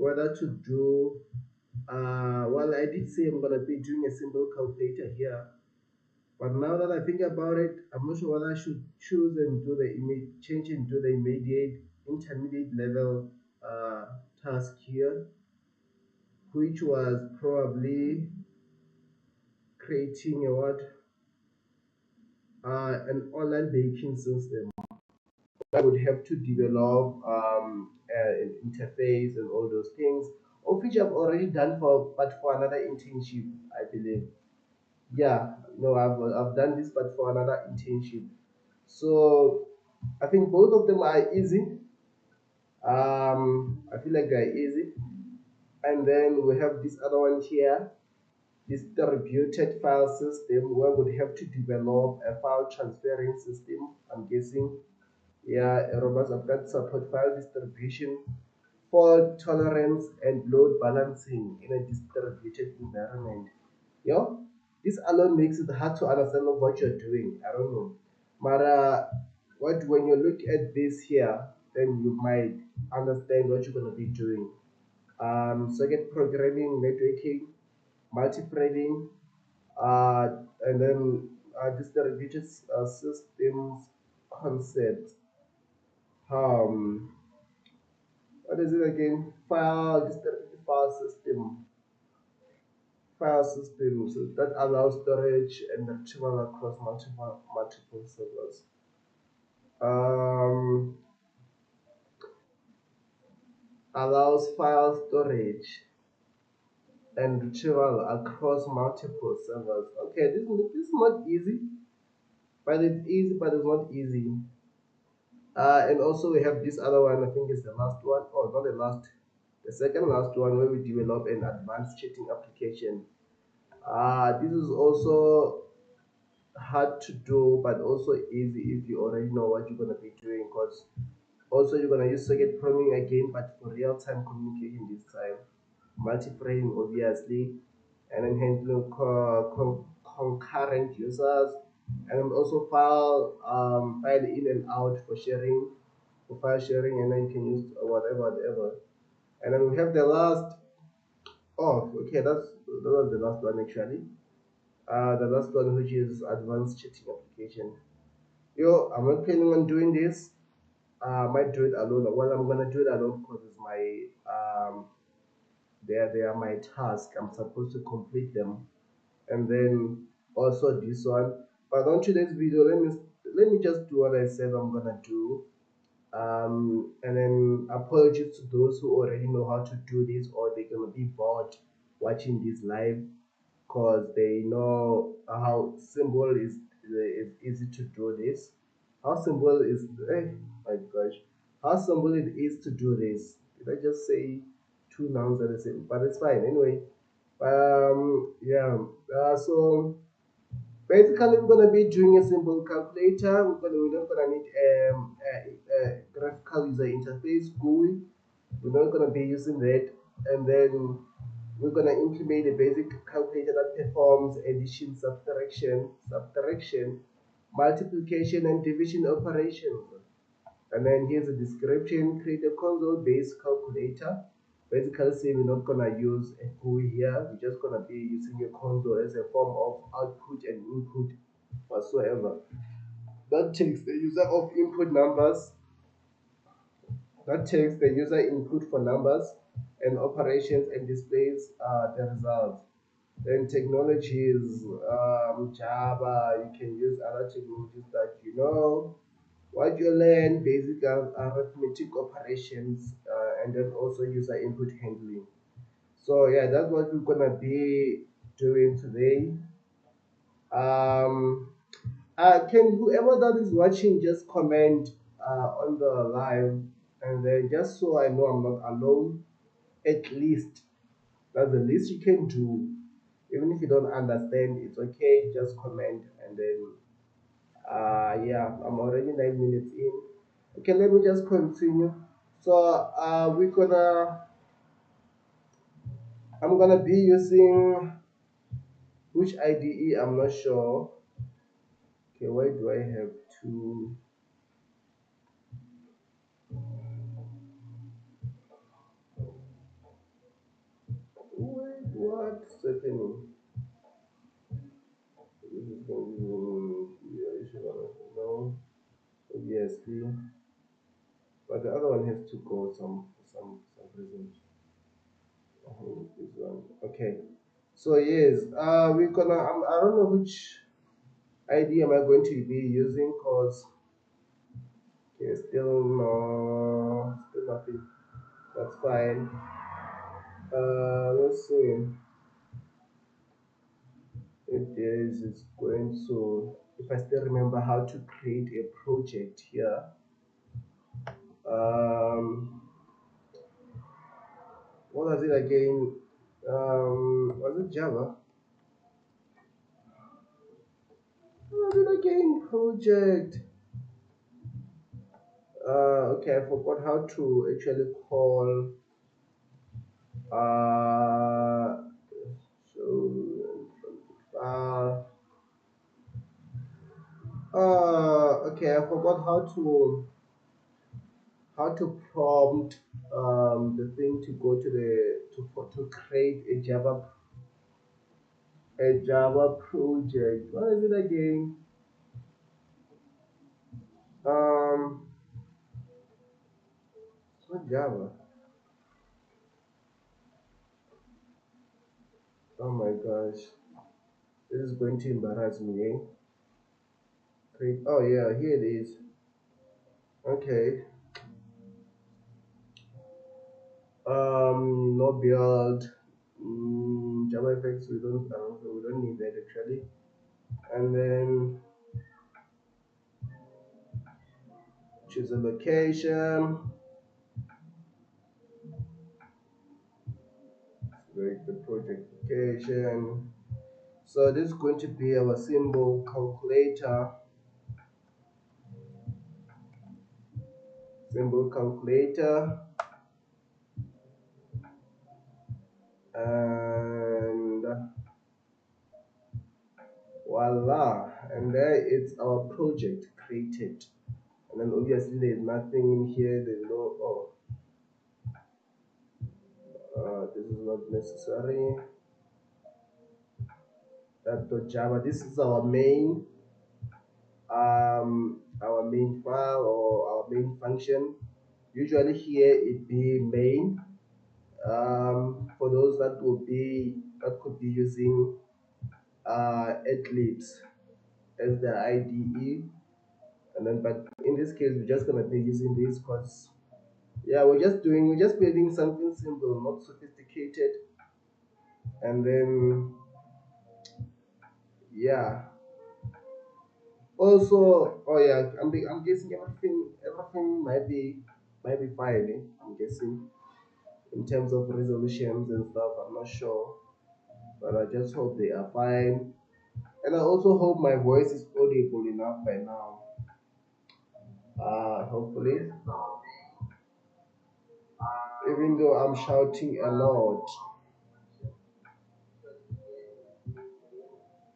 whether to do, well, I did say I'm going to be doing a simple calculator here, but now that I think about it, I'm not sure whether I should choose and do the change and do the immediate intermediate level task here, which was probably creating a what, an online banking system. I would have to develop an interface and all those things, of which I've already done but for another internship, I believe. Yeah, no, I've done this, but for another internship. So I think both of them are easy. I feel like they're easy. And then we have this other one here, distributed file system, where we would have to develop a file transferring system, I'm guessing. Yeah, a robust applied support file distribution, fault tolerance, and load balancing in a distributed environment. Yeah, this alone makes it hard to understand what you're doing. I don't know. But what when you look at this here, then you might understand what you're gonna be doing. Circuit programming, networking, multi-threading, uh, and then distributed systems concepts. Um, what is it again? Distributed file system. So that allows storage and retrieval across multiple servers. Um, allows file storage and retrieval across multiple servers. Okay, this is not easy, but it's easy, but it's not easy. And also we have this other one. I think it's the last one. Oh, not the last. The second last one, where we develop an advanced chatting application. This is also hard to do, but also easy if you already know what you're gonna be doing. Because also you're gonna use circuit programming again, but for real-time communication this time. Multi-threading, obviously, and then handling concurrent users, and then also file in and out for sharing, for file sharing, and then you can use whatever. And then we have the last. Oh, okay, that was the last one actually. The last one, which is advanced chatting application. Yo, I'm not planning on doing this. I might do it alone. Well, I'm gonna do it alone because it's my they are my task. I'm supposed to complete them, and then also this one. But on today's video, let me just do what I said I'm gonna do. And then apologies to those who already know how to do this, or they're gonna be bored watching this live, because they know how simple is easy to do this. How simple is my gosh, how simple it is to do this. Did I just say two nouns at the same? But it's fine anyway. Yeah. So basically, we're gonna be doing a simple calculator. We're not gonna need a graphical user interface GUI. We're not gonna be using that, and then we're gonna implement a basic calculator that performs addition, subtraction, multiplication, and division operations. And then here's a description: create a console-based calculator. Basically, say we're not gonna use a GUI here. We're just gonna be using a console as a form of output and input whatsoever. That takes the user of input numbers. That takes the user input for numbers and operations and displays the results. Then technologies, Java, you can use other technologies that you know. What you learn, basic arithmetic operations, and then also user input handling. So yeah, that's what we're gonna be doing today. Um, can whoever that is watching just comment on the live, and then just so I know I'm not alone, at least that's the least you can do. Even if you don't understand, it's okay. Just comment, and then yeah, I'm already 9 minutes in. Okay, let me just continue. So I'm gonna be using which IDE, I'm not sure. Okay, why do I have to? What's happening? This is going to be yeah, issue no, obviously. But the other one has to go some reason. This one. Okay. So yes, we're gonna. I don't know which ID am I going to be using because okay, still no, still nothing. That's fine. Let's see. It is. It's going to. If I still remember how to create a project here. Um, what was it again? Was it Java? What was it again? Project. Okay, I forgot how to actually call. Uh, so, uh, okay, I forgot how to prompt the thing to go to the to create a Java project. What is it again? Um, it's not Java. Oh my gosh, this is going to embarrass me. Eh? Create. Oh yeah, here it is. Okay. No build. Java effects we don't need that actually. And then choose a location. Select the project location. So this is going to be our symbol calculator, and voila, and there it's our project created. And then obviously there's nothing in here, there's no this is not necessary. That Java, this is our main file or our main function. Usually here it be main. For those that could be using Eclipse as the IDE, and then but in this case we're just gonna be using this because yeah, we're just building something simple, not sophisticated, and then yeah. Also, oh yeah, I'm guessing everything might be fine. I'm guessing in terms of resolutions and stuff. I'm not sure, but I just hope they are fine. And I also hope my voice is audible enough by now. Hopefully, even though I'm shouting a lot.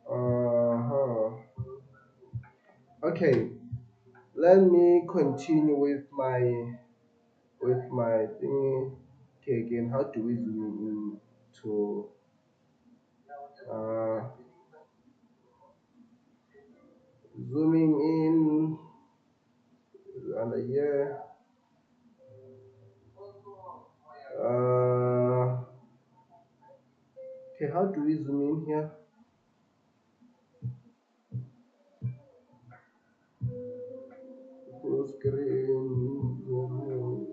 Uh-huh. Okay, let me continue with my thingy. Okay, again, how do we zoom in to uh, zooming in under here? Uh, okay, how do we zoom in here? Full screen, zoom in.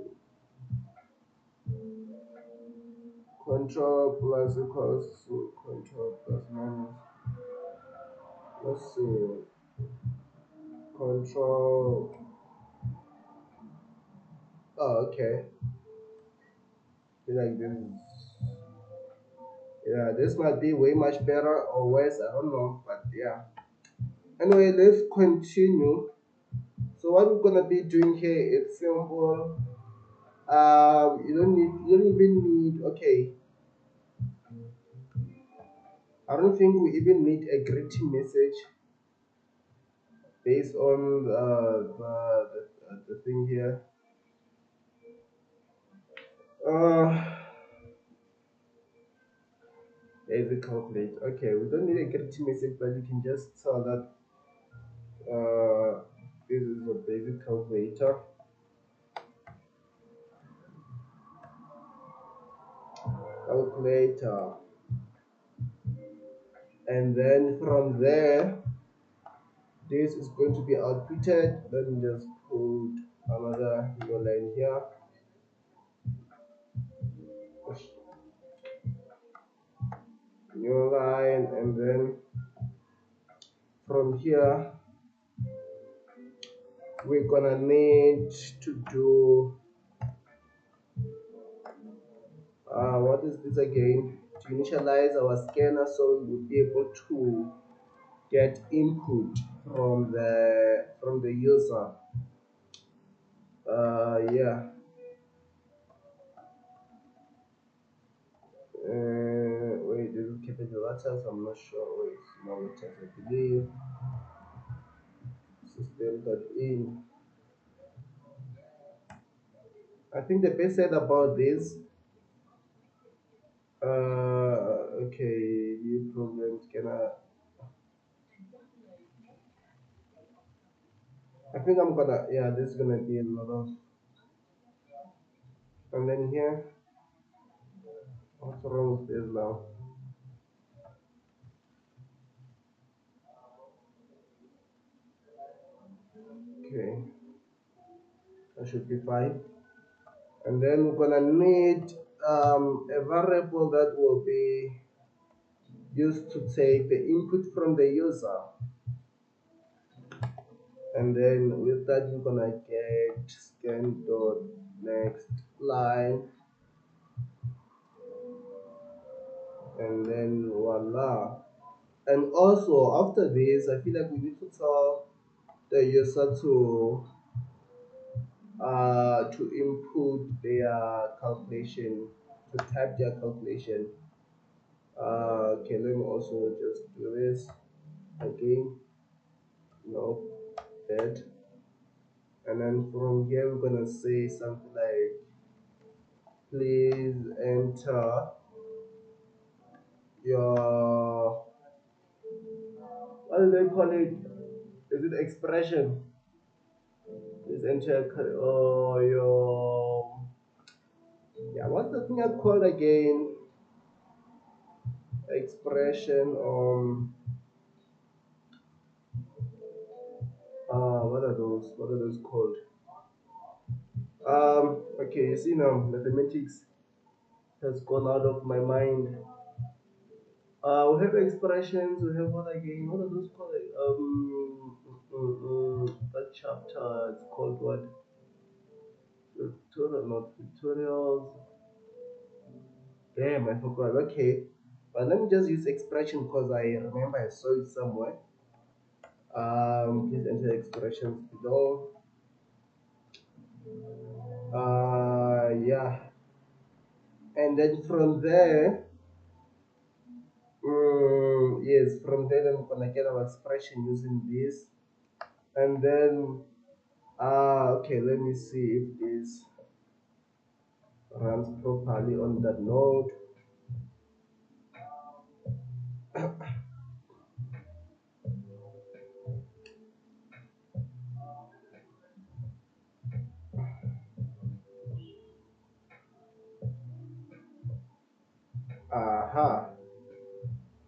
Control plus equals to control plus minus. Let's see. Control. Oh, okay. Feel like this. Yeah, this might be way much better or worse. I don't know, but yeah. Anyway, let's continue. So what we're gonna be doing here is simple. You don't even need. Okay, I don't think we even need a greeting message based on the thing here. Uh, basic calculate. Okay, we don't need a creative message, but you can just tell that this is a basic calculator, and then from there, this is going to be outputted. Let me just put another new line here. New line, and then from here we're gonna need to do what is this again, to initialize our scanner so we will be able to get input from the user. Yeah. Wait, this is capital letters, I'm not sure. Wait, small letters, I believe. System.in. I think the best said about this. Okay, new programs can I think I'm gonna, yeah, this is gonna be a lot of, and then here, what's wrong with this now? Okay, that should be fine. And then we're gonna need a variable that will be used to take the input from the user, and then with that we're gonna get scan dot next line, and then voila. And also after this, I feel like we need to tell the user to input their calculation, to type their calculation. Okay, let me also just do this again. No, that. And then from here, we're gonna say something like, please enter your, what do they call it? Is it expression? Please enter your, yeah, what's the thing I called again? Expression. What are those? What are those called? Okay, you see now, mathematics has gone out of my mind. We have expressions, we have what again? What are those called? That chapter, it's called what? Tutorial, not tutorials. Damn, I forgot. Okay, but let me just use expression because I remember I saw it somewhere. Please enter expressions below. Yeah, and then from there, yes, from there, then we're gonna get our expression using this, and then okay, let me see if this runs properly on that node. Aha.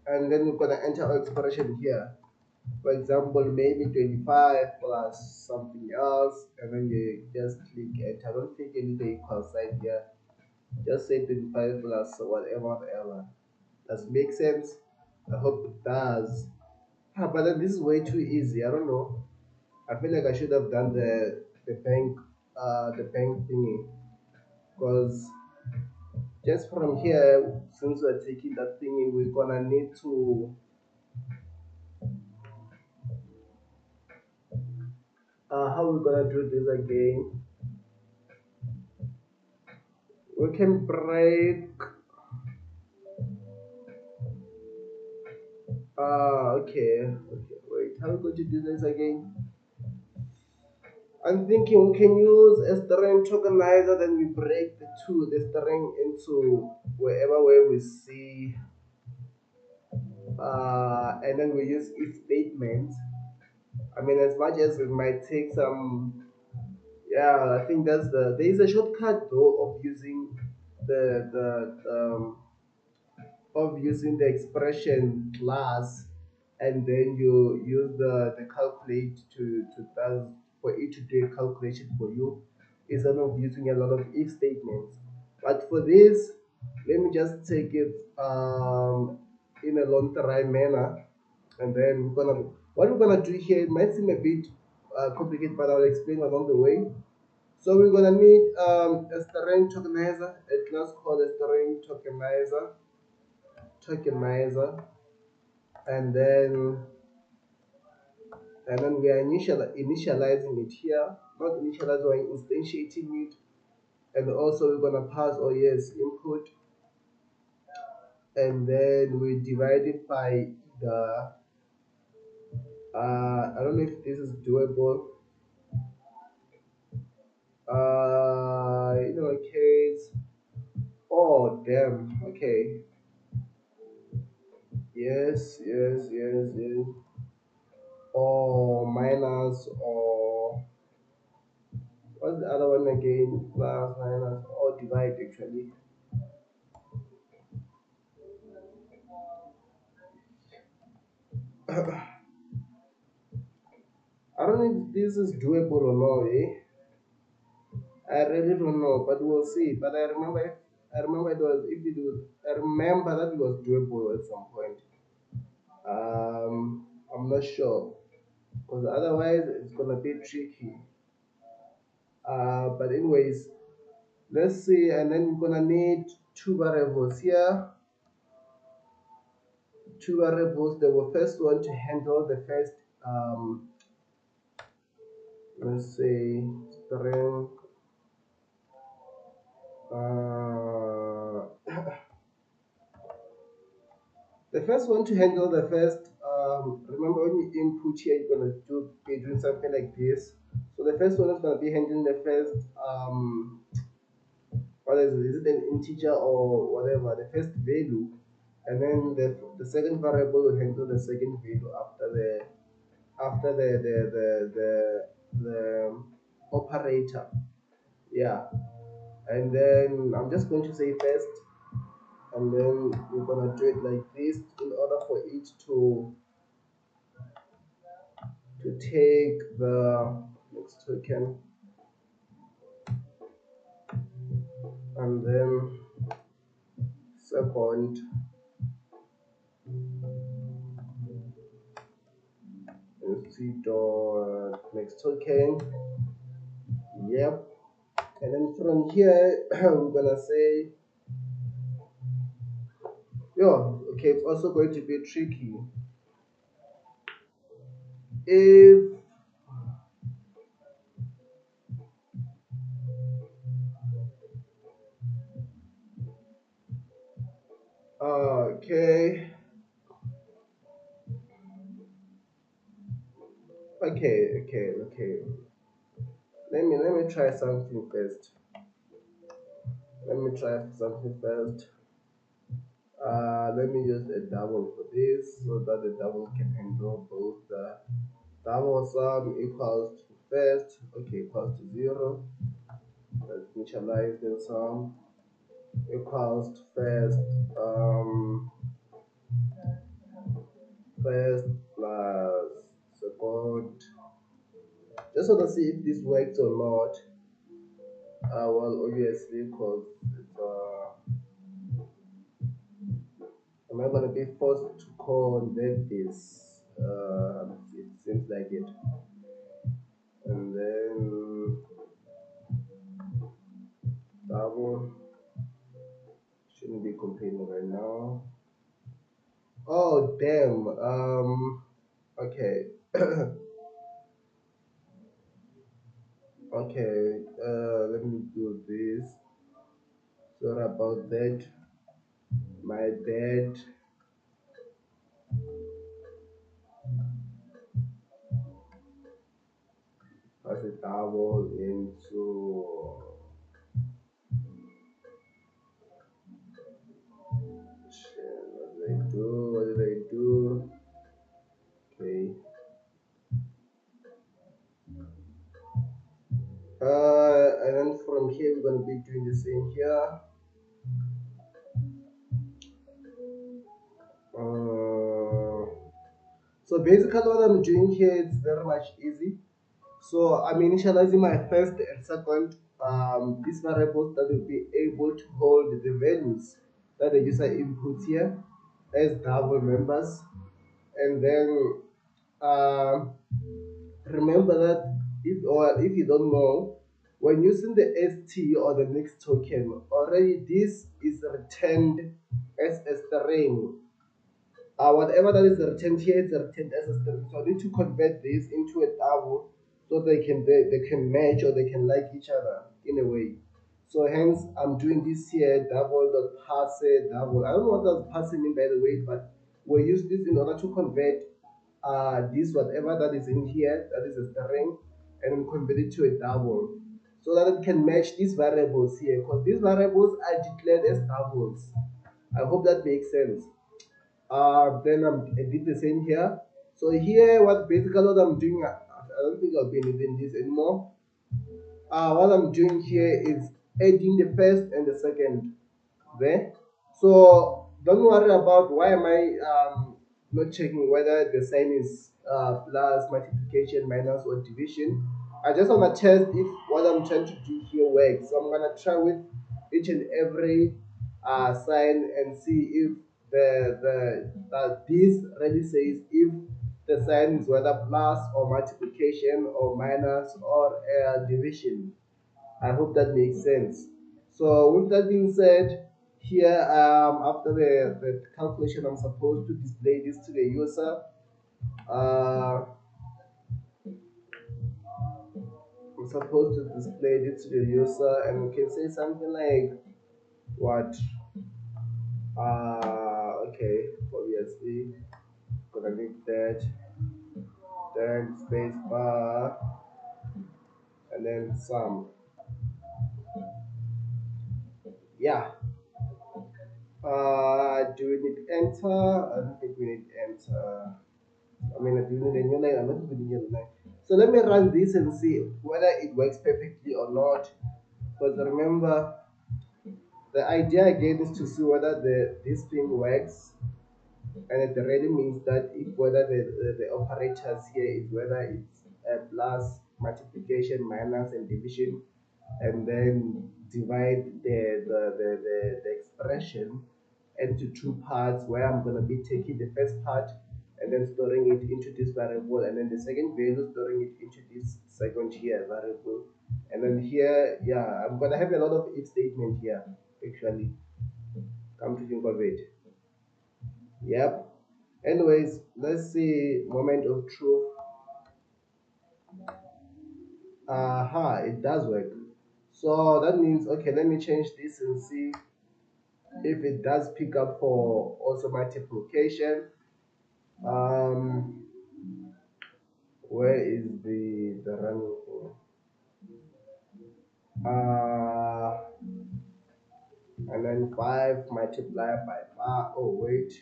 And then we're gonna enter our expression here. For example, maybe 25 plus something else, and then you just click enter. Don't think any the equal sign here. Just say 25 plus whatever, whatever. Does it make sense? I hope it does. But then this is way too easy. I don't know. I feel like I should have done the bank thingy, because just from here, since we're taking that thingy, we're gonna need to how we gonna do this again? We can break. Okay. Wait, how we going to do this again? I'm thinking we can use a string tokenizer, then we break the string into wherever where we see and then we use if statements. I mean, as much as it might take some, yeah, I think that's there is a shortcut though of using the expression class, and then you use the calculate to does for it to do a calculation for you instead of using a lot of if statements. But for this, let me just take it in a long term manner, and then what we're gonna do here, it might seem a bit complicated, but I'll explain along the way. So we're gonna need a string tokenizer, a class called a string tokenizer, and then we are initializing it here, not initializing, we're instantiating it, and also we're gonna pass yes input, and then we divide it by the I don't know if this is doable. Case. Oh damn. Okay. Yes. Or minus, or what's the other one again? Plus, minus, or divide actually. I don't know if this is doable or not, eh? I really don't know, but we'll see. But I remember it was, if it was, I remember that it was doable at some point. I'm not sure, because otherwise it's gonna be tricky. But anyways, let's see, and then we're gonna need two variables here. Two variables. The first one to handle the first, let's say, string. Uh, the first one to handle the first. Remember when you input here, you're gonna be doing something like this. So the first one is gonna be handling the first. What is it? Is it an integer or whatever? The first value, and then the second variable will handle the second value after the operator. Yeah, and then I'm just going to say first, and then we're gonna do it like this in order for it to take the next token, and then second, and see dot next token. Yep, and then from here we're gonna say, yeah, okay, it's also going to be tricky if okay. Okay. Let me try something first. Let me try something first. Let me use a double for this so that the double can handle both. The double sum equals to first. Okay, equals to 0. Let's initialize the sum equals to first. First plus second. Just want to see if this works or not. Well, obviously, because it's am I gonna be forced to convert this? It seems like it. And then double shouldn't be complaining right now. Oh damn. Okay. Okay. Let me do this. Sorry about that. My bad. As a double into. Shit, what did I do? here. Uh, so basically what I'm doing here is very much easy. So I'm initializing my first and second these variables that will be able to hold the values that the user inputs here as double members. And then um, remember that if you don't know, when using the st or the next token, already this is returned as a string. Whatever that is returned here is returned as a string. So I need to convert this into a double so they can match or they can like each other in a way. So hence I'm doing this here double dot pass double. I don't know what does pass mean by the way, but we use this in order to convert this whatever that is in here that is a string and then convert it to a double so that it can match these variables here because these variables are declared as doubles. I hope that makes sense. Then I did the same here. So here, what basically what I'm doing, I don't think I'll be needing this anymore. What I'm doing here is adding the first and the second there. So don't worry about why am I not checking whether the sign is plus, multiplication, minus, or division. I just want to test if what I'm trying to do here works. So I'm gonna try with each and every sign and see if that this really says if the sign is whether plus or multiplication or minus or division. I hope that makes sense. So with that being said, here after the calculation, I'm supposed to display this to the user. Uh, I'm supposed to display this to the user, and we can say something like what? Okay, obviously gonna need that, then space bar, and then some. Yeah. Do we need enter? I don't think we need enter. I mean, I'm doing a new line. I'm not doing a new line. So let me run this and see whether it works perfectly or not. Because remember, the idea again is to see whether this thing works, and it really means that if whether the operators here is whether it's a plus, multiplication, minus, and division, and then divide the expression into two parts where I'm going to be taking the first part and then storing it into this variable and then the second value storing it into this second here variable, and then here yeah I'm going to have a lot of if statement here actually, come to think of it. Yep. Anyways, let's see moment of truth. Aha, it does work. So that means okay, let me change this and see if it does pick up for also multiplication. Um, where is the running thing? And then 5 multiplied by 5. Oh wait,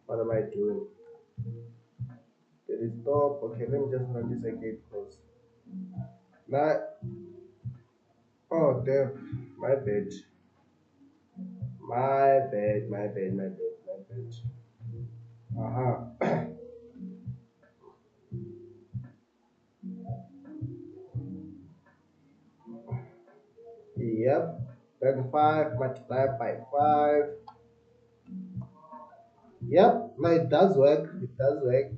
what am I doing? Did it stop? Okay, let me just run this again because now. Oh damn, my bad, my bad. Uh-huh. Yep. Then 5 multiplied by 5. Yep, no, it does work. It does work.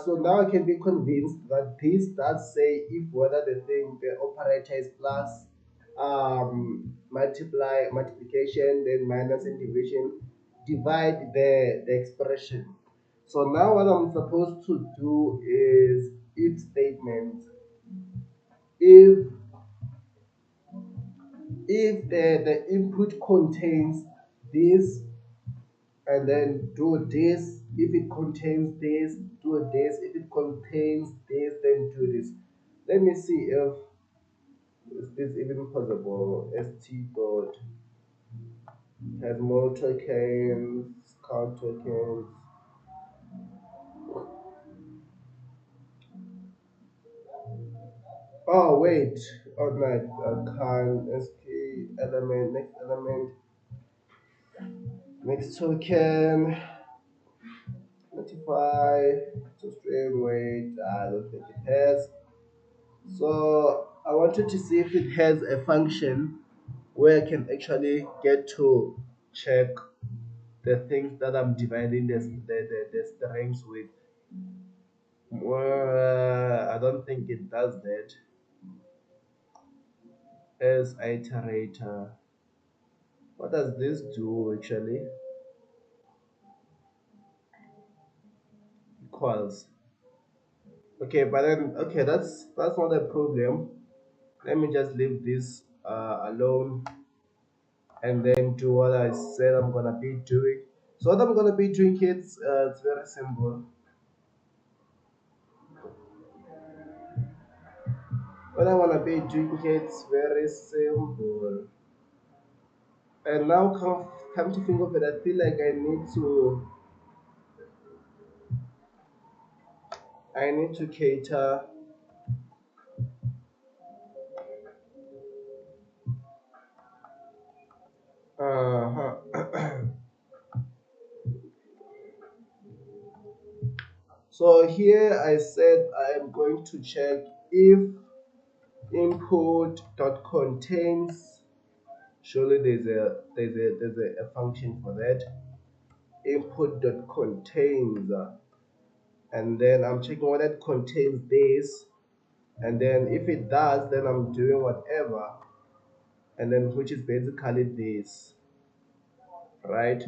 So now I can be convinced that this does say if whether the thing, the operator is plus, multiplication, then minus and division, divide the expression. So now what I'm supposed to do is if statement. If the input contains this and then do this, if it contains this, do this, if it contains this, then do this. Let me see if is this even possible. St dot has more tokens, count tokens. Oh wait, oh no, I can't. Sk element, next token, notify to string. Wait, I don't think it has. So I wanted to see if it has a function where I can actually get to check the things that I'm dividing the strings with. Well, I don't think it does that. As iterator. What does this do actually? Equals. Okay, but then okay, that's not a problem. Let me just leave this alone and then do what I said I'm gonna be doing. So what I'm gonna be doing, kids, it's very simple. What I wanna be doing, kids, very simple. And now come to think of it, I feel like I need to cater. Uh-huh. So here I said I am going to check if input dot contains. Surely there's a function for that. Input dot contains, and then I'm checking whether it contains this, and then if it does, then I'm doing whatever, and then which is basically this, right?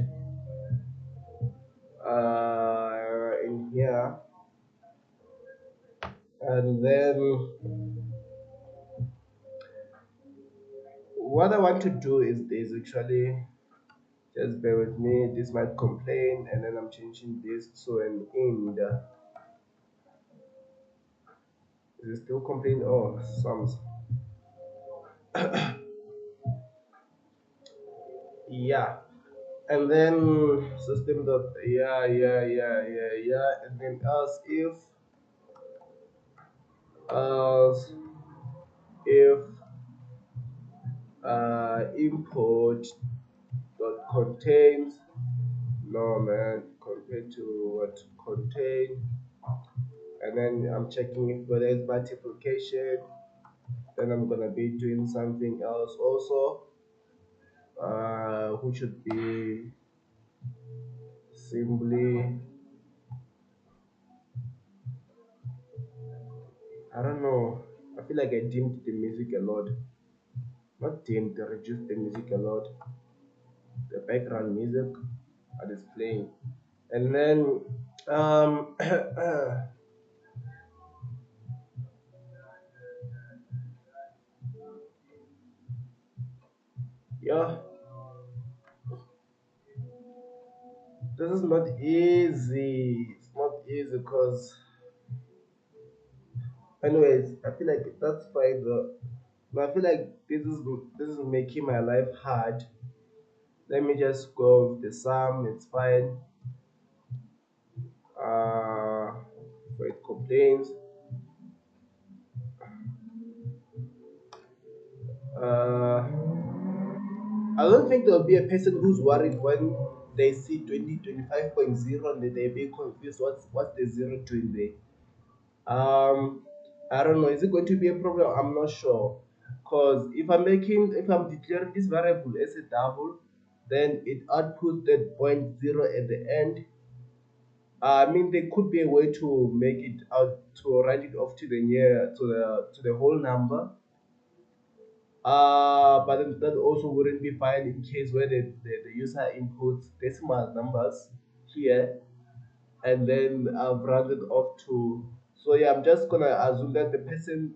In here, and then what I want to do is this actually. Just bear with me. This might complain, and then I'm changing this to an end. Is it still complain? Oh, some. Yeah. And then system dot, yeah, and then else if import dot contains, no man, compared to what contain, and then I'm checking if whether it's multiplication, then I'm gonna be doing something else also, which should be simply, I don't know, I feel like I dimmed the music a lot. Not dimmed, I reduced the music a lot. The background music that is playing. And then yeah, this is not easy. It's not easy because anyways, I feel like that's fine though. But I feel like this is making my life hard. Let me just go with the sum, it's fine. So it complains. Uh, I don't think there'll be a person who's worried when they see 2025.0 and they be confused what's the zero doing there. I don't know, is it going to be a problem? I'm not sure. Because if I'm declaring this variable as a double, then it outputs that point zero at the end. I mean, there could be a way to make it out to write it off to the near to the whole number. But then that also wouldn't be fine in case where the user inputs decimal numbers here, and then I've rounded off to. So yeah, I'm just gonna assume that the person.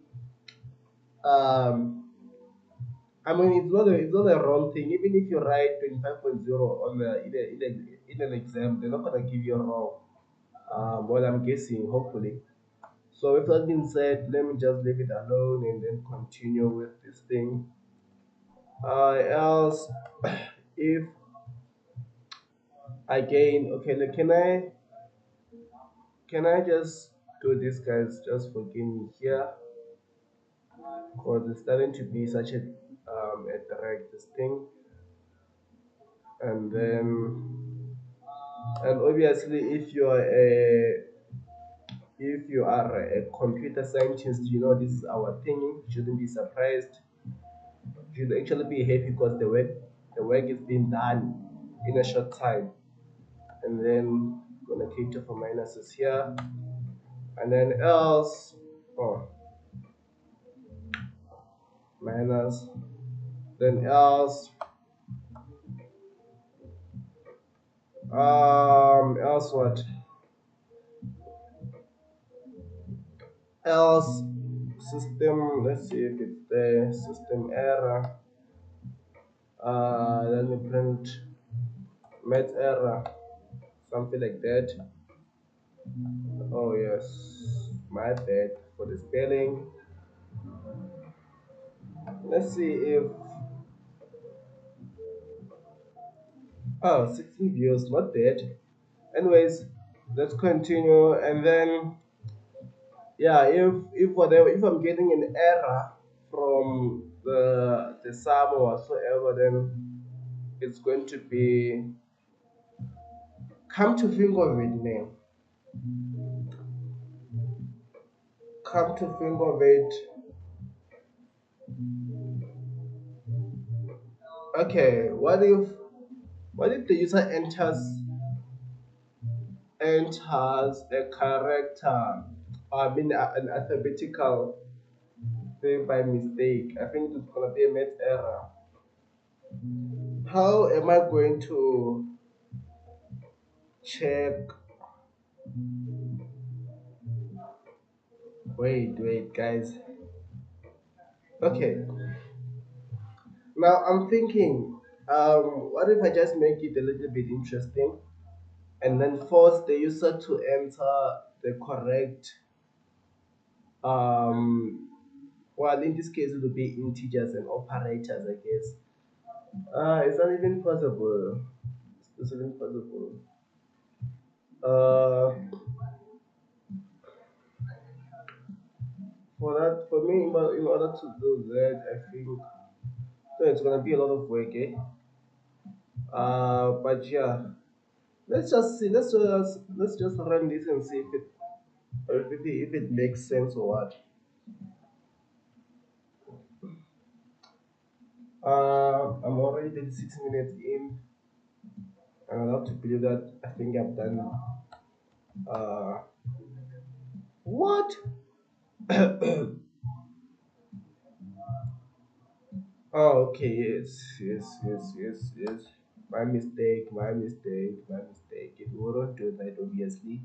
Um, I mean, it's not a wrong thing. Even if you write 25.0 on in an exam, they're not gonna give you wrong. Well, I'm guessing, hopefully. So with that being said, let me just leave it alone and then continue with this thing. Else, if again, okay, like, can I just do this, guys? Just forgive me here, cause it's starting to be such a drag this thing, and then, and obviously if you are a computer scientist, you know this is our thing. You shouldn't be surprised. You should actually be happy because the work is being done in a short time. And then gonna cater for minuses here, and then else, oh, minus, then else, else what? Else system. Let's see if it's there. System error. Then we print met error, something like that. Oh yes, my bad for the spelling. Let's see if, oh, 16 views, not bad. Anyways, let's continue, and then yeah, if whatever, if I'm getting an error from the sum or whatsoever, then it's going to be, come to think of it now, come to think of it, okay, what if the user enters a character, I mean an alphabetical thing by mistake? I think it's gonna be a met error. How am I going to check? Wait, guys. Okay, now I'm thinking, what if I just make it a little bit interesting and then force the user to enter the correct, um, well, in this case, it would be integers and operators, I guess. It's not even possible. It's not even possible. Uh, for me, in order to do that, I think so it's gonna be a lot of work, eh? But yeah, let's just see. Let's just run this and see if it makes sense or what. I'm already 36 minutes in, and I have to believe that I think I've done. Uh, what? Oh, okay. Yes. My mistake. It wouldn't do that, obviously.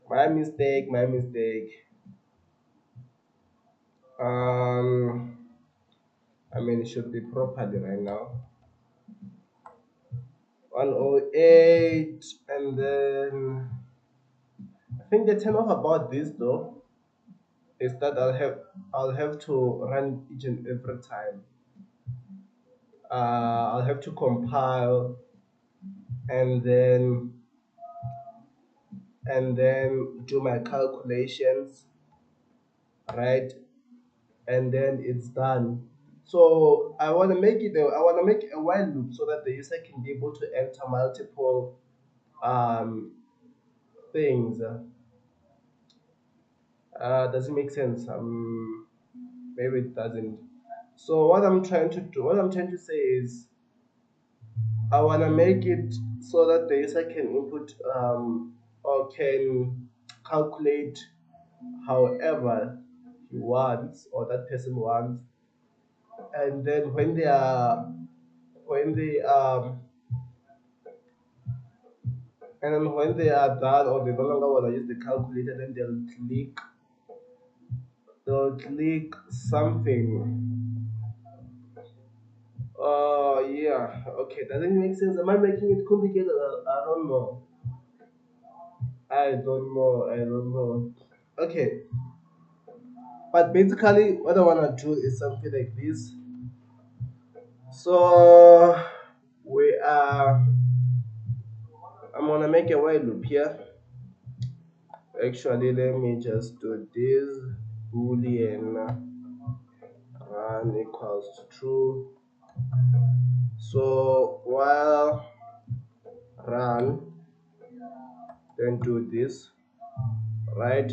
My mistake. Um, I mean, it should be properly right now. 108, and then I think the turn off about this though is that I'll have to run each and every time. I'll have to compile, and then do my calculations, right? And then it's done. So I want to make a while loop so that the user can be able to enter multiple um things. Does it make sense? Maybe it doesn't. So what I'm trying to say is, I want to make it so that the user can input, or can calculate however he wants or that person wants, and then when they when they are done, or they no longer want to use the calculator, then they'll click something. Yeah, okay, does it make sense? Am I making it complicated? I don't know. I don't know. Okay, but basically, what I wanna do is something like this. So we are. I'm gonna make a while loop here. Actually, let me just do this boolean run equals to true. So while run, then do this, right?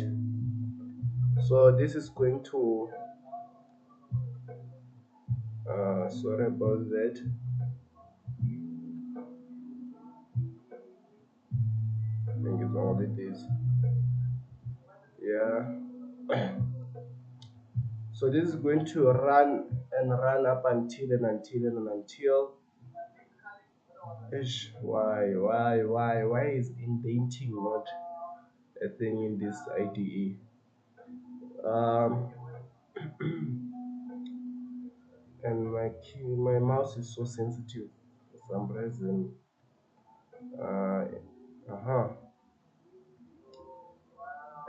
So this is going to sorry about that. I think it's only this. Yeah. So this is going to run and run up until. Ish, why is indenting not a thing in this IDE? Um, and my mouse is so sensitive for some reason. Uh, uh-huh.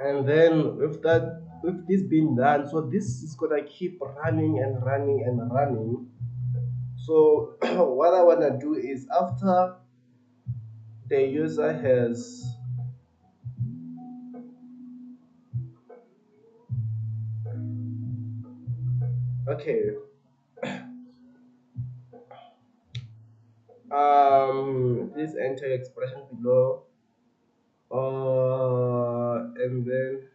And then with this being done, so this is gonna keep running and running and running. So what I wanna do is after the user has okay please enter expression below and then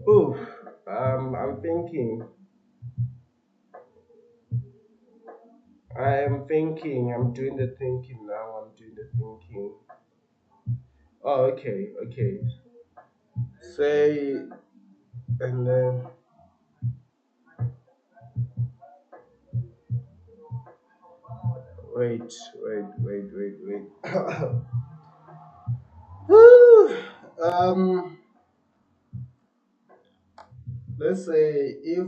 oh I'm thinking I'm doing the thinking now. I'm doing the thinking. Oh, okay. Say, and then, wait. Whew. um, let's say if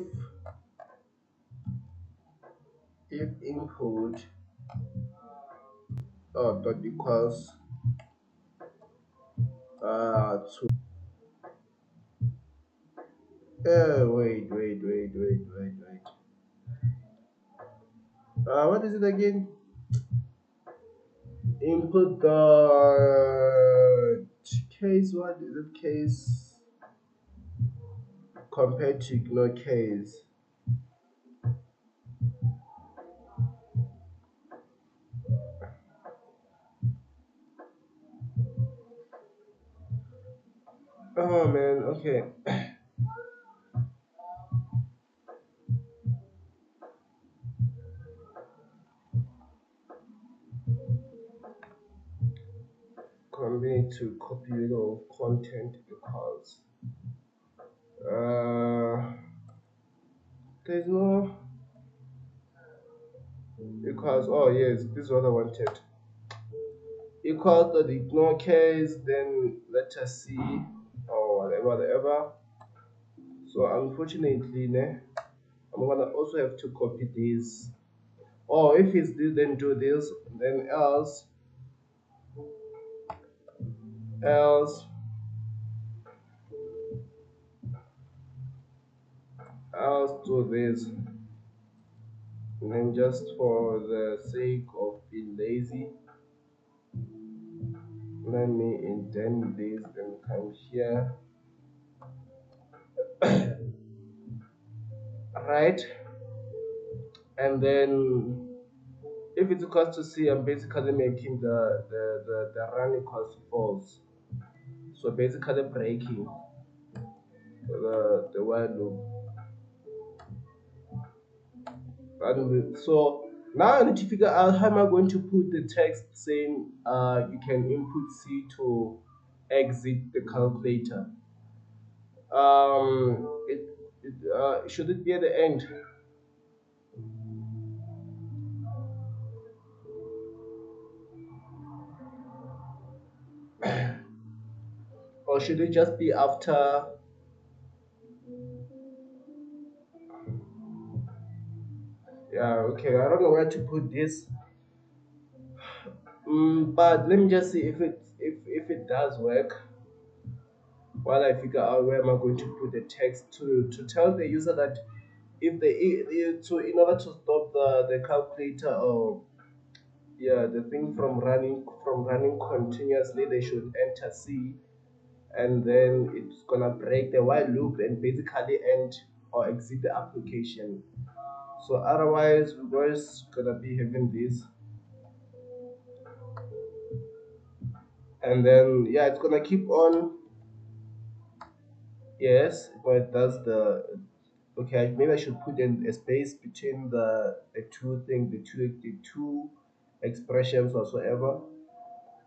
input dot equals to wait. What is it again? Input dot case. What is it? Case compared to ignore case. Oh man, okay. Convey to copy of content equals. There's no equals. Oh yes, this is what I wanted. Equals to the ignore case, then let us see or whatever. So unfortunately, I'm gonna also have to copy this. Or if it's this, then do this, then else do this. And then just for the sake of being lazy, let me indent this and come here, right? And then if it's equals to C, I'm basically making the run equals to false. So basically breaking the while loop. And so now I need to figure out how am I going to put the text saying you can input C to exit the calculator. Should it be at the end? Or should it just be after? Yeah, okay. I don't know where to put this. But let me just see if it does work while I figure out where am I going to put the text to tell the user that if in order to stop the calculator or yeah the thing from running continuously they should enter C, and then it's gonna break the while loop and basically end or exit the application. So otherwise we're just gonna be having this, and then yeah, it's gonna keep on. Yes, but it does the okay. Maybe I should put in a space between the two things, the two expressions whatsoever.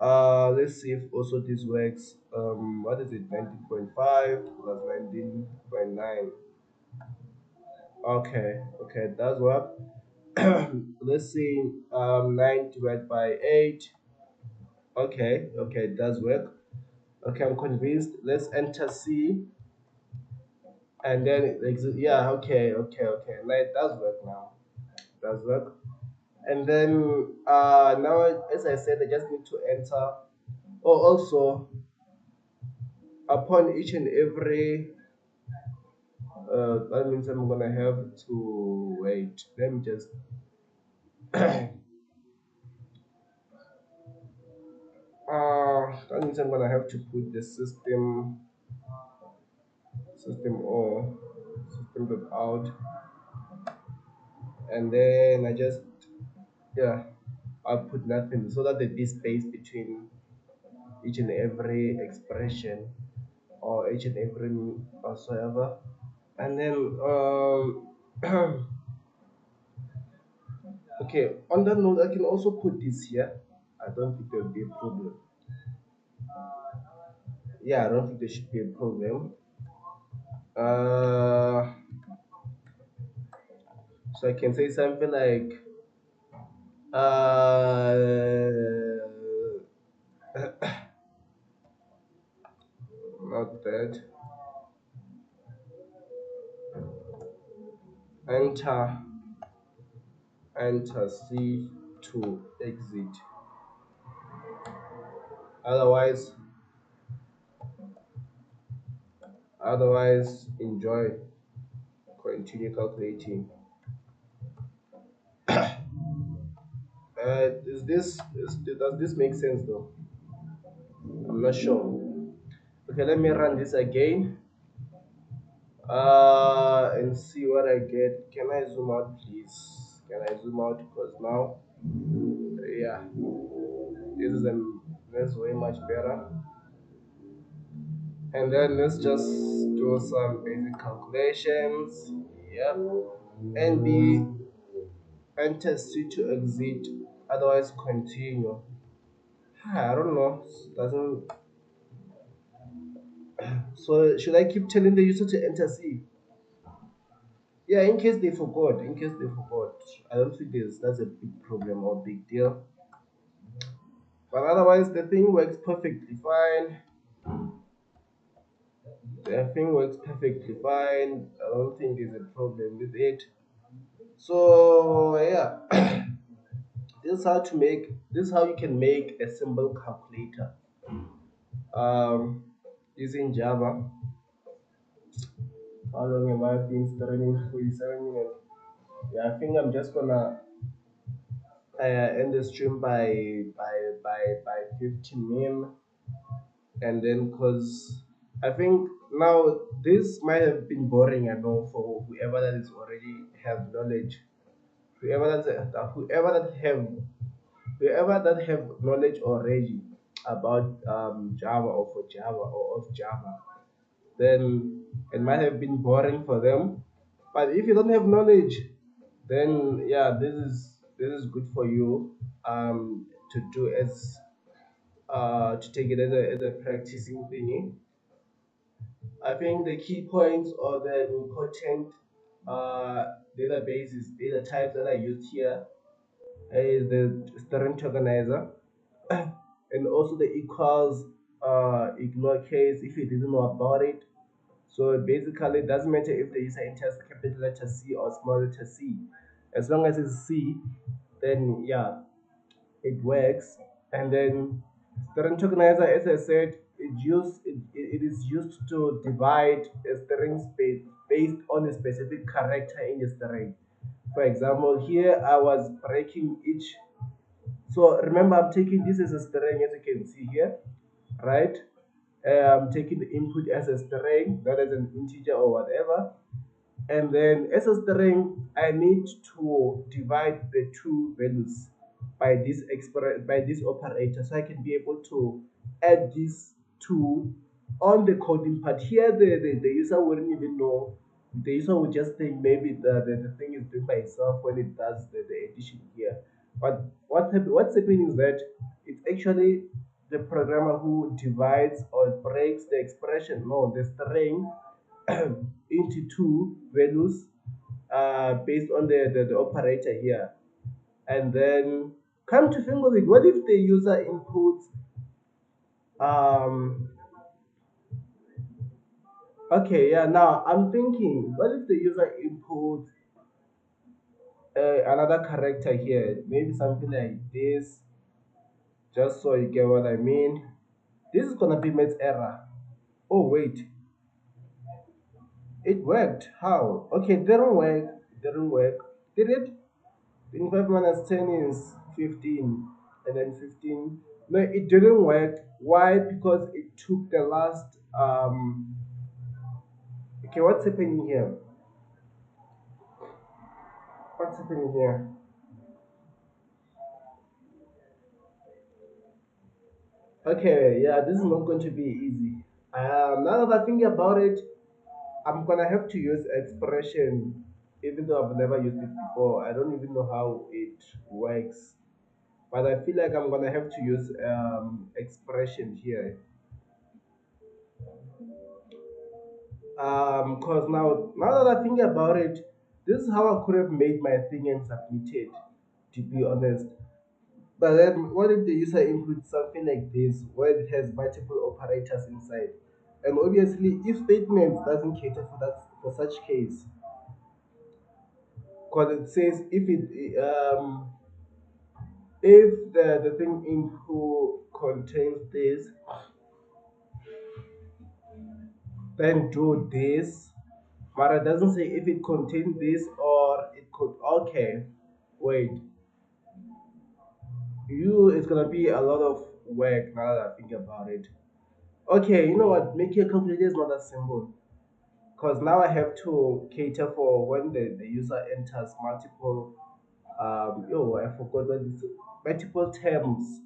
Let's see if also this works. What is it? 19.5 plus 19.9. Okay, okay, it does work. Let's see. 9 divided by 8. Okay, okay, it does work. Okay, I'm convinced. Let's enter C, and then yeah. Okay, okay, okay. Now it does work now. It does work. And then now, as I said, I just need to enter. Oh, also upon each and every that means I'm gonna have to wait. Let me just that means I'm gonna have to put the system or system dot out, and then I just yeah, I'll put nothing so that there be space between each and every expression or each and every whatsoever. And then okay, on that note, I can also put this here. I don't think there will be a problem. Yeah, I don't think there should be a problem. Uh, so I can say something like, uh, not that. Enter, enter C to exit. Otherwise, enjoy. Continue calculating. Does this make sense though? I'm not sure. Okay, let me run this again. And see what I get. Can I zoom out, please? Can I zoom out? Because now, yeah, this is this is way much better. And then let's just do some basic calculations. Yep. And B, enter C to exit. Otherwise, continue. I don't know. Doesn't. So should I keep telling the user to enter C? Yeah, in case they forgot. In case they forgot, I don't think that's a big problem or big deal. But otherwise, the thing works perfectly fine. The thing works perfectly fine. I don't think there's a problem with it. So yeah, this is how you can make a simple calculator um, using Java. How long have I been studying? 47 minutes. Yeah, I think I'm just gonna end the stream by 15 min, and then because I think now this might have been boring, I know, for whoever that is already have knowledge, whoever that have knowledge already about Java or for Java or of Java, then it might have been boring for them. But if you don't have knowledge, then yeah, this is good for you to do as to take it as a practicing thingy. I think the key points or the important uh, data types that I used here is the string organizer and also the equals ignore case if you didn't know about it. So basically, it doesn't matter if the user enters capital letter C or small letter c. As long as it's C, then yeah, it works. And then string organizer, as I said, it is used to divide a string space based on a specific character in the string. For example, here I was breaking each. So remember, I'm taking this as a string, as you can see here, right? taking the input as a string, not as an integer or whatever. And then as a string, I need to divide the two values by this operator, so I can be able to add these two on the coding part. Here, the user wouldn't even know. The user would just think maybe the thing is doing by itself when it does the addition here. But what's happening is that it's actually the programmer who divides or breaks the expression, no, the string into two values based on the operator here. And then come to think of it, what if the user inputs um okay, yeah, now I'm thinking, what if the user inputs another character here, maybe something like this, just so you get what I mean. This is gonna be math error. Oh wait, it worked. How? Okay, it didn't work. It didn't work. Did it? 25 minus 10 is 15, and then 15. No, it didn't work. Why? Because it took the last. Okay, what's happening here? What's happening here? Okay, yeah, this is not going to be easy. Now that I think about it, I'm gonna have to use expression, even though I've never used it before. I don't even know how it works, but I feel like I'm gonna have to use expression here. Cause now that I think about it, this is how I could have made my thing and submitted, to be honest. But then what if the user inputs something like this where it has multiple operators inside? And obviously if statements doesn't cater for that, for such case, because it says if the thing input contains this, then do this. But it doesn't say if it contains this or it could. Okay, wait, it's gonna be a lot of work now that I think about it. Okay, you know what? Making a calculator is not that simple, because now I have to cater for when the user enters multiple. I forgot what this multiple terms,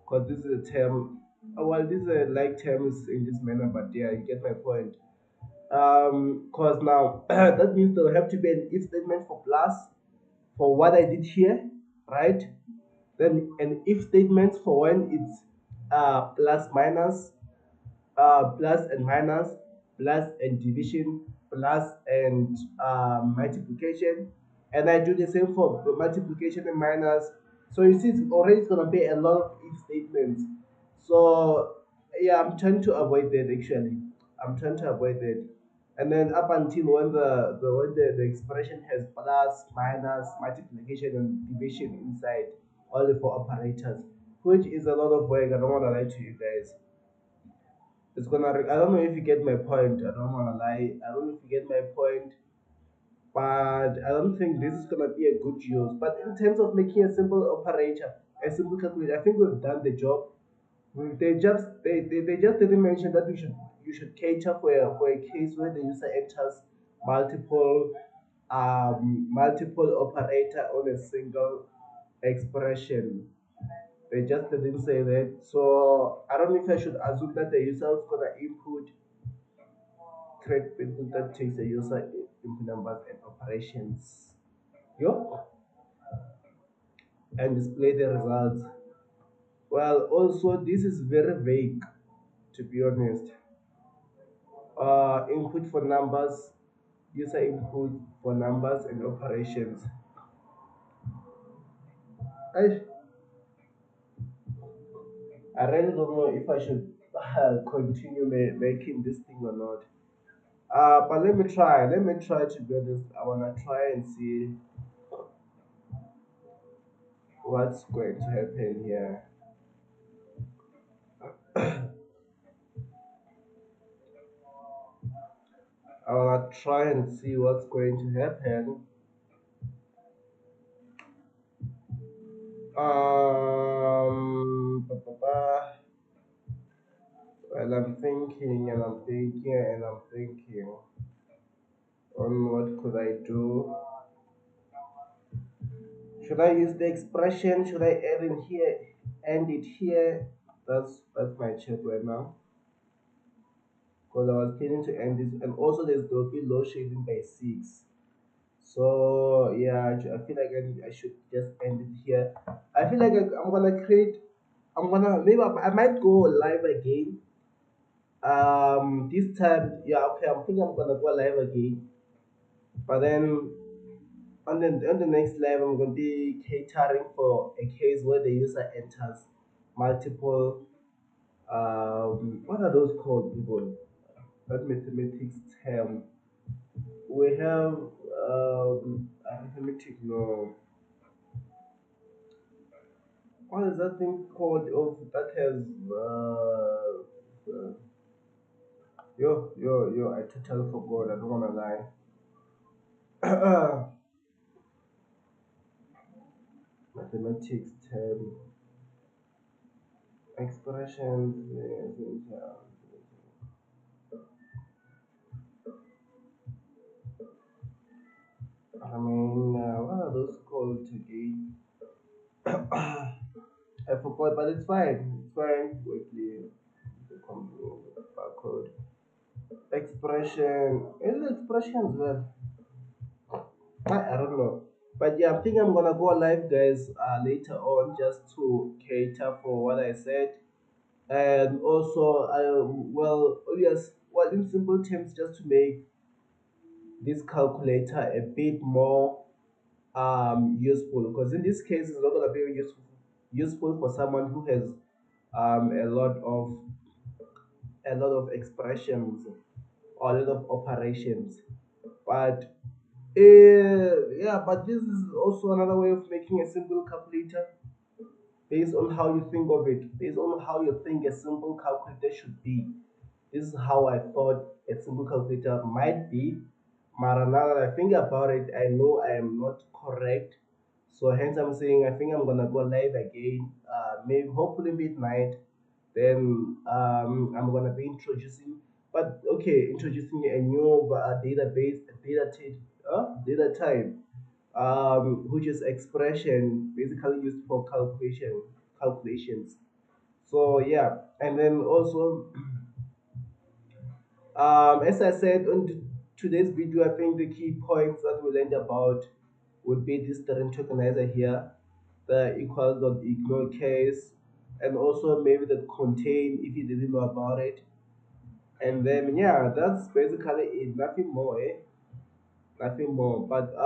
because this is a term. Well, these are like terms in this manner, but yeah, you get my point. Because now that means there will have to be an if statement for plus for what I did here, right? Then an if statement for when it's plus minus, plus and minus, plus and division, plus and multiplication, and I do the same for multiplication and minus. So you see, it's gonna be a lot of if statements. So yeah, I'm trying to avoid that actually. I'm trying to avoid that. And then up until when the expression has plus, minus, multiplication, and division inside, all the four operators, which is a lot of work. I don't want to lie to you guys. I don't know if you get my point. I don't wanna lie. I don't know if you get my point, but I don't think this is gonna be a good use. But in terms of making a simple operator, a simple calculator, I think we've done the job. They just didn't mention that you should cater for a case where the user enters multiple multiple operator on a single expression. They just didn't say that. So I don't know if I should assume that the user is gonna input create people that takes the user input numbers and operations. Yo, and display the results. Well, also this is very vague, to be honest. Input for numbers, user input for numbers and operations. I I really don't know if I should continue making this thing or not. But let me try. Let me try to be honest. I wanna try and see what's going to happen here. I wanna try and see what's going to happen. Ba, ba, ba. Well, I'm thinking and I'm thinking and I'm thinking on what could I do. Should I use the expression? Should I add in here? End it here? That's my check right now. Because I was planning to end this, and also there'll be load shedding by 6. So yeah, I feel like I should just end it here. I feel like I'm gonna create. I'm gonna maybe I might go live again. This time, yeah, okay. I'm thinking I'm gonna go live again, but then on the next live, I'm gonna be catering for a case where the user enters multiple. What are those called, people? That mathematics term. We have arithmetic. No, what is that thing called? Of that has yo. I totally forgot. I don't wanna lie. Mathematics term expressions. I mean, what are those called again? I forgot, but it's fine. It's fine. Quickly, the barcode expression. Is it expressions? Well, I don't know. But yeah, I'm thinking I'm gonna go live, guys, later on just to cater for what I said, and also, yes, well, in simple terms, just to make this calculator a bit more useful. Because in this case, it's not gonna be useful for someone who has um a lot of a lot of expressions or a lot of operations, but yeah, but this is also another way of making a simple calculator based on how you think of it, based on how you think a simple calculator should be. This is how I thought a simple calculator might be. But now that I think about it, I know I am not correct. So hence I'm saying I think I'm gonna go live again, maybe hopefully midnight. Then I'm gonna be introducing, but okay, introducing a new database, data type, which is expression, basically used for calculations. So yeah, and then also, as I said on today's video, I think the key points that we learned about would be this string tokenizer here, the equals dot ignore case, and also maybe the contain if you didn't know about it. And then yeah, that's basically it. Nothing more, eh? Nothing more. But